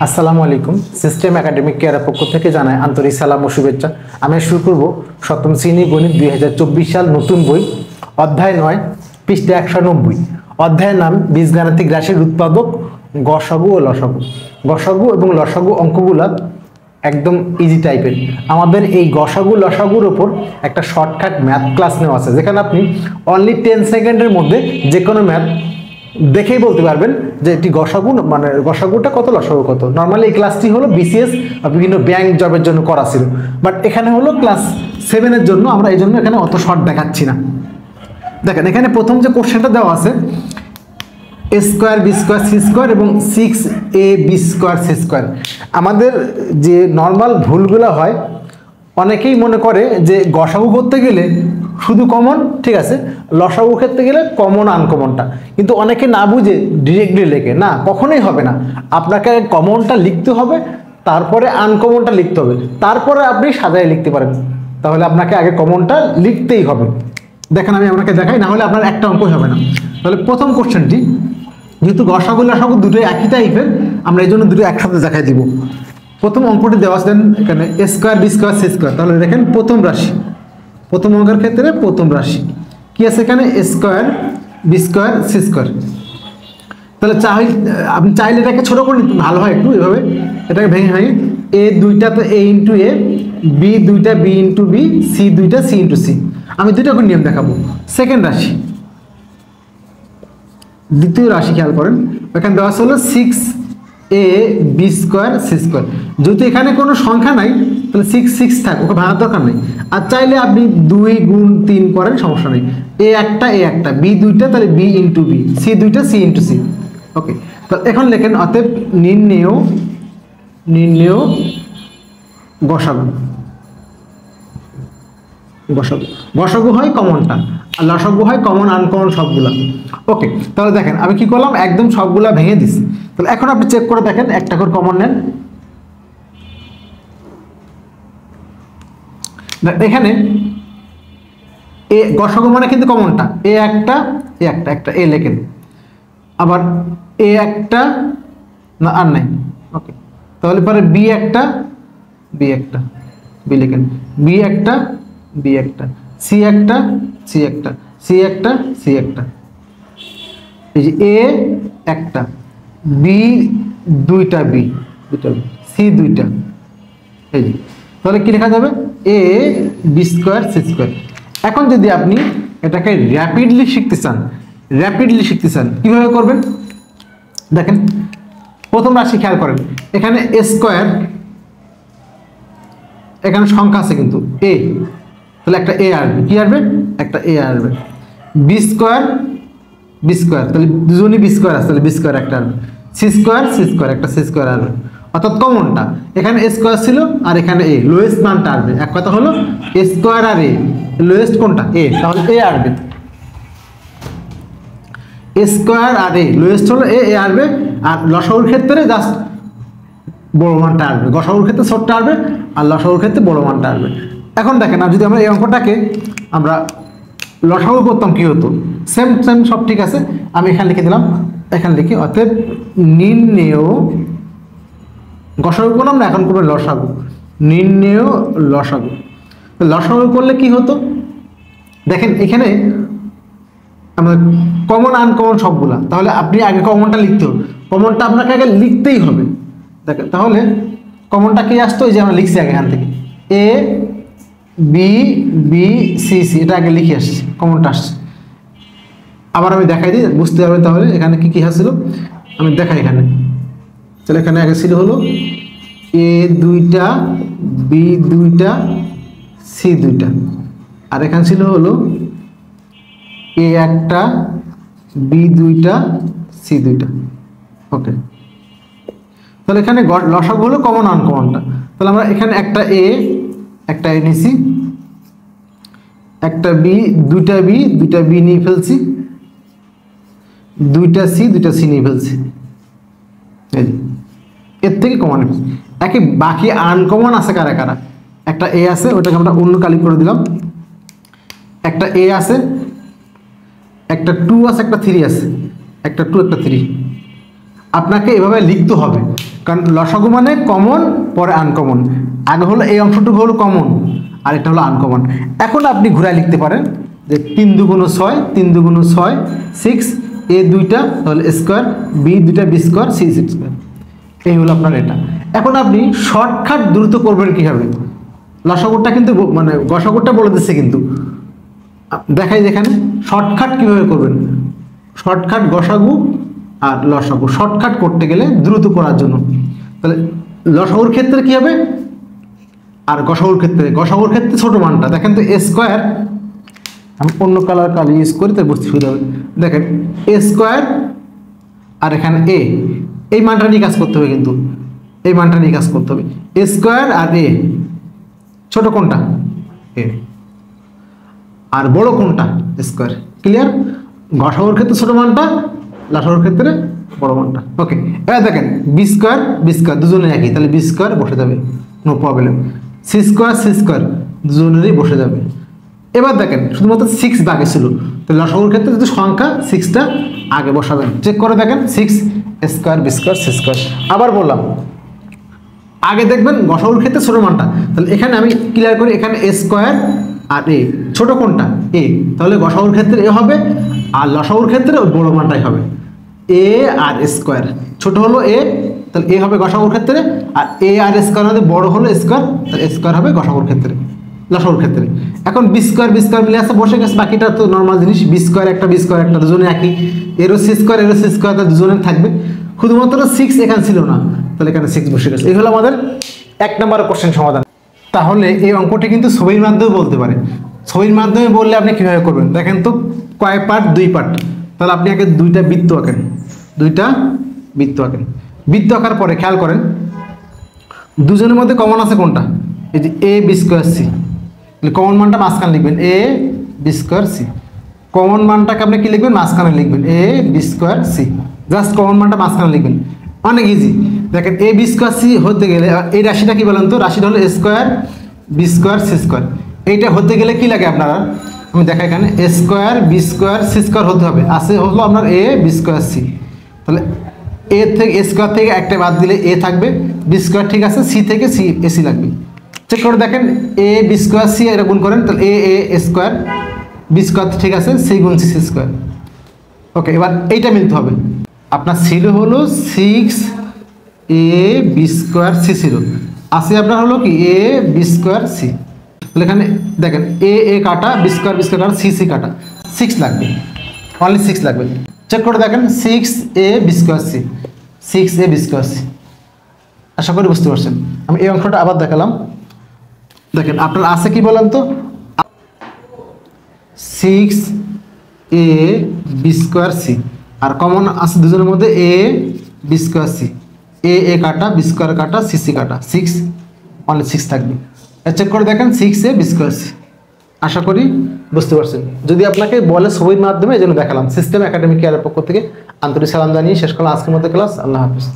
আসসালামু আলাইকুম। System academic কেয়ারের পক্ষ থেকে জানাই আন্তরিক সালাম ও শুভেচ্ছা। আমি শুরু করব সপ্তম শ্রেণী গণিত 2024 সাল নতুন বই অধ্যায় 9 পৃষ্ঠা 190। অধ্যায়ের নাম বীজগাণিতিক রাশির উৎপাদক গসাগু ও লসাগু। গসাগু এবং লসাগু অঙ্কগুলা একদম ইজি টাইপের। আমাদের এই গসাগু লসাগুর উপর একটা শর্টকাট ম্যাথ ক্লাস নেওয়া আছে, যেখানে আপনি অনলি 10 সেকেন্ডের মধ্যে যে কোনো ম্যাথ দেখেই বলতে পারবেন যে এটি গসাগু মানে গসাগুটা কত, লসাগু কত। নর্মালি এই ক্লাসটি হলো বিসিএস বা বিভিন্ন ব্যাংক জবের জন্য করা ছিল, বাট এখানে হলো ক্লাস 7-এর জন্য। আমরা এই জন্য এখানে অত শর্ট দেখাচ্ছি না। দেখেন এখানে প্রথম যে কোশ্চেনটা দেওয়া আছে a square B square C square এবং 6ab স্কোয়ার সি স্কোয়ার। আমাদের যে নর্মাল ভুলগুলো হয়, অনেকেই মনে করে যে গসাগু করতে গেলে শুধু কমন, ঠিক আছে, লসাগু করতে গেলে কমন আনকমনটা, কিন্তু অনেকে না বুঝে ডিরেক্টলি লেখে। না, কখনোই হবে না। আপনাকে কমনটা লিখতে হবে, তারপরে আনকমনটা লিখতে হবে, তারপরে আপনি সাজায় লিখতে পারেন। তাহলে আপনাকে আগে কমনটা লিখতেই হবে। দেখেন আমি আপনাকে দেখাই, না হলে আপনার একটা অঙ্কই হবে না। তাহলে প্রথম কোশ্চেনটি, যেহেতু গসাগু লসাগু দুটোই একই টাইপের, আমরা এই জন্য দুটো একসাথে দেখাই দিব। প্রথম অঙ্কটি দেওয়া আছে এখানে A square B square C square. তাহলে দেখেন প্রথম রাশি, প্রথম অঙ্কের ক্ষেত্রে প্রথম রাশি কি আছে এখানে, A square B square C square. তাহলে আপনি চাইলে এটাকে ছোটো করে নিতে ভালো হয় একটু, এভাবে এটাকে ভেঙে ভেঙে এ দুইটা তো এ ইন্টু এ, বি দুইটা বি ইন্টু বি, সি দুইটা সি ইন্টু সি। আমি দুইটা করে নিয়ম দেখাবো। সেকেন্ড রাশি, দ্বিতীয় রাশি খেয়াল করেন, এখানে দেওয়া হলো 6ab স্কোয়ার সি স্কোয়ার। যেহেতু এখানে কোনো সংখ্যা নাই, তাহলে 6 থাক, ওকে ভাঙার দরকার নেই। আর চাইলে আপনি 2 গুণ 3 করেন, সমস্যা নেই। এ একটা বি দুইটা, তাহলে বি ইন্টু বি, সি দুইটা সি ইন্টু সি। ওকে, তাহলে এখন লেখেন অতএব নির্ণেয় গসাগু। গসাগু হয় কমনটা, আর লসাগু হয় কমন আনকমন সবগুলা। ওকে, তাহলে দেখেন আমি কি করলাম, একদম সবগুলা ভেঙে দিছি। তাহলে এখন আপনি চেক করে দেখেন, একটা করে কমন নেন। এখানে এ গসাগু মানে কিন্তু কমনটা এ একটা এ লেখেন, আবার এ একটা না আর নাই। ওকে, তাহলে পরে বি একটা বি লেখেন, বি একটা সি একটা সি একটা, এই যে এ একটা, বি দুইটা সি দুইটা, এই যে। তাহলে কি লেখা যাবে, এ বি স্কোয়ার সি স্কোয়ার। এখন যদি আপনি এটাকে র্যাপিডলি শিখতে চান কিভাবে করবেন দেখেন। প্রথম রাশি খেয়াল করেন, এখানে এ স্কোয়ার, এখানে সংখ্যা আছে কিন্তু এ, তাহলে একটা এ আসবে, কি আসবে, একটা এ আসবে। বি স্কোয়ার তাহলে দুজনই বি স্কোয়ার আছে, তাহলে বি স্কোয়ার একটা আসবে। সি স্কোয়ার একটা সি স্কোয়ার আসবে। অর্থাৎ কমনটা এখানে এ স্কোয়ার ছিল, আর এখানে এ, লোয়েস্ট মানটা আসবে। এক কথা হলো A square R A, lowest কোনটা, এ, তাহলে এ আসবে। এ স্কোয়ার আর এ, লোয়েস্ট হলো এ আসবে। আর লসাগুর ক্ষেত্রে জাস্ট বড় মানটা আসবে, গসাগুর ক্ষেত্রে ছোট্ট আসবে, আর লসাগুর ক্ষেত্রে বড় মানটা আসবে। এখন দেখেন, আর যদি আমরা এই অঙ্কটাকে আমরা লসাগু করতাম কি হতো, সেম সব ঠিক আছে। আমি এখানে লিখে দিলাম, এখানে লিখি অতএব নির্ণেয় গসাগু করলাম না, এখন করবে লসাগু, নির্ণেয় লসাগু। লসাগু করলে কি হতো দেখেন, এখানে আমাদের কমন আনকমন সবগুলা, তাহলে আপনি আগে কমনটা লিখতে হবে, কমনটা আপনাকে আগে লিখতেই হবে। দেখেন তাহলে কমনটা কি আসতো, এই যে আমরা লিখছি আগে এখান থেকে এ বি সি এটা আগে লিখে আসছি, কমনটা আসছে। আবার আমি দেখাই দিই, বুঝতে পারবেন। তাহলে এখানে কি আসছিল আমি দেখাই এখানে। তাহলে এখানে আগে ছিল হলো এ দুইটা বি দুইটা সি দুইটা, আর এখানে ছিল হলো এ একটা বি দুইটা সি দুইটা। ওকে, তাহলে এখানে লসাগু হলো কমন আনকমনটা। তাহলে আমরা এখানে একটা এ নিছি, একটা বি দুইটা বি নিয়ে ফেলছি, দুইটা সি নিয়ে ফেলছি। এর থেকে কমন একে বাকি আনকমন আছে কারা, একটা এ আছে, ওটাকে আমরা অন্য কালি করে দিলাম। একটা এ আছে, একটা 2 আছে, একটা 3 আছে, একটা 2 একটা 3। আপনাকে এভাবে লিখতে হবে। কারণ লসাগু মানে কমন পরে আনকমন, আগে হলো এই অংশটুকু হলো কমন আর এটা হলো আনকমন। এখন আপনি ঘুরায় লিখতে পারেন যে 3 দুগুণ 6, 3 দুগুণ 6, 6, এ 2টা তাহলে স্কোয়ার, বি 2টা বি স্কোয়ার, সি স্কোয়ার। এই হলো আপনার এটা। এখন আপনি শর্টকাট দ্রুত করবেন কীভাবে, লসাগুটা কিন্তু মানে গসাগুটা বলে দিচ্ছে, কিন্তু দেখাই যেখানে শর্টকাট কীভাবে করবেন। শর্টকাট গসাগু আর লসাগু শর্টকাট করতে গেলে দ্রুত করার জন্য, তাহলে লসাগুর ক্ষেত্রে কী হবে আর গসাগুর ক্ষেত্রে ছোট মানটা দেখেন তো, এ স্কোয়ার, আমি অন্য কালার ইউজ করি তাই বুঝতে সুবিধা হবে। দেখেন এ স্কোয়ার আর এখানে এই মানটা নিয়ে কাজ করতে হবে, কিন্তু এই মানটা নিয়ে কাজ করতে হবে। এ স্কোয়ার আর ছোট কোনটা এ, আর বড় কোনটা স্কোয়ার। ক্লিয়ার? গসাগুর ক্ষেত্রে ছোট মানটা, লসাগুর ক্ষেত্রে বড় মানটা। ওকে, এবার দেখেন বি স্কোয়ার দুজনে একই, তাহলে বি স্কোয়ার বসে যাবে, নো প্রবলেম। সি স্কোয়ার দুজনেরই বসে যাবে। এবার দেখেন শুধুমাত্র 6 বাকি ছিল, তাহলে লসাগুর ক্ষেত্রে যদি সংখ্যা 6টা আগে বসাবেন। চেক করে দেখেন 6 square B square C square. আবার বললাম আগে দেখবেন গসাগুর ক্ষেত্রে ছোট মানটা, তাহলে এখানে আমি ক্লিয়ার করি, এখানে এ স্কোয়ার আর ছোট কোনটা এ, তাহলে গসাগুর ক্ষেত্রে এ হবে আর লসাগুর ক্ষেত্রে ওই বড় মানটাই হবে। এ আর স্কোয়ার, ছোট হলো এ, তাহলে এ হবে গসাগুর ক্ষেত্রে, আর এ আর স্কোয়ার হবে বড় হলো স্কোয়ার, তাহলে স্কোয়ার হবে গসাগুর ক্ষেত্রে, লসাগুর ক্ষেত্রে। এখন বি স্কোয়ার মিলে আসে বসে গেছে, বাকিটা তো নর্মাল জিনিস, বি স্কোয়ার একটা দুজনে একই, এরও সি স্কোয়ার তার দুজনের থাকবে, শুধুমাত্র 6 এখানে ছিল না, তাহলে এখানে 6 বসে গেছে। এই হলো আমাদের 1 নম্বর কোশ্চেন সমাধান। তাহলে এই অঙ্কটি কিন্তু ছবির মাধ্যমে বলতে পারে। ছবির মাধ্যমে বললে আপনি কীভাবে করবেন দেখেন তো, কয় পার্ট, 2 পার্ট। তাহলে আপনি আগে 2টা বৃত্ত আঁকেন, বৃত্ত আঁকার পরে খেয়াল করেন দুজনের মধ্যে কমন আছে কোনটা, এই যে A B square C, common মানটা মাঝখানে লিখবেন, A B square C. Common মানটাকে আপনি কি লিখবেন, মাঝখানে লিখবেন A B square C, just common মানটা মাঝখানে লিখবেন, অনেক ইজি। দেখেন এ বি স্কোয়ার সি হতে গেলে এই রাশিটা কি বলেন তো, রাশিটা হলো A square B square C square. এইটা হতে গেলে কি লাগে আপনারা, আমি দেখাই এখানে A square B square C square হতে হবে, আসে হলো আপনার এ বি স্কোয়ার সি। তাহলে এ থেকে এ স্কোয়ার থেকে একটা বাদ দিলে এ থাকবে, বি স্কোয়ার ঠিক আছে, সি থেকে সি এসি লাগবে। চেক করে দেখেন এ বি স্কোয়ার সি এটা গুণ করেন, তাহলে এ স্কোয়ার বি স্কোয়ার ঠিক আছে, সি গুণ সি স্কোয়ার। ওকে, এবার এইটা মিলতে হবে। আপনার ছিল হলো 6 এ বি স্কোয়ার সি ছিল, আসে আপনার হলো কি এ বি স্কোয়ার সি। তাহলে এখানে দেখেন এ কাটা, বি স্কোয়ার কাটা, সি কাটা, 6 লাগবে, অনলি 6 লাগবে। চেক করে দেখেন 6 এ বি স্কোয়ার সি, 6 এ বি স্কোয়ার সি। আশা করি বুঝতে পারছেন। আমি এই অংশটা আবার দেখালাম, দেখেন আপনার আছে কি বলেন তো, 6 এ বি স্কোয়ার সি, আর কমন আছে দুজনের মধ্যে এ বি স্কোয়ার সি, এ কাটা, বি স্কোয়ার কাটা, সি কাটা, 6 অনলি 6 থাকবে। চেক করে দেখেন 6 এ বি স্কোয়ার সি। আশা করি বুঝতে পারছেন। যদি আপনাকে বলে ছবির মাধ্যমে এই জন্য দেখালাম। সিস্টেম একাডেমিক কেয়ারের পক্ষ থেকে আন্তরিক সালাম জানিয়ে শেষ করলাম আজকের মতো ক্লাস। আল্লাহ হাফিজ।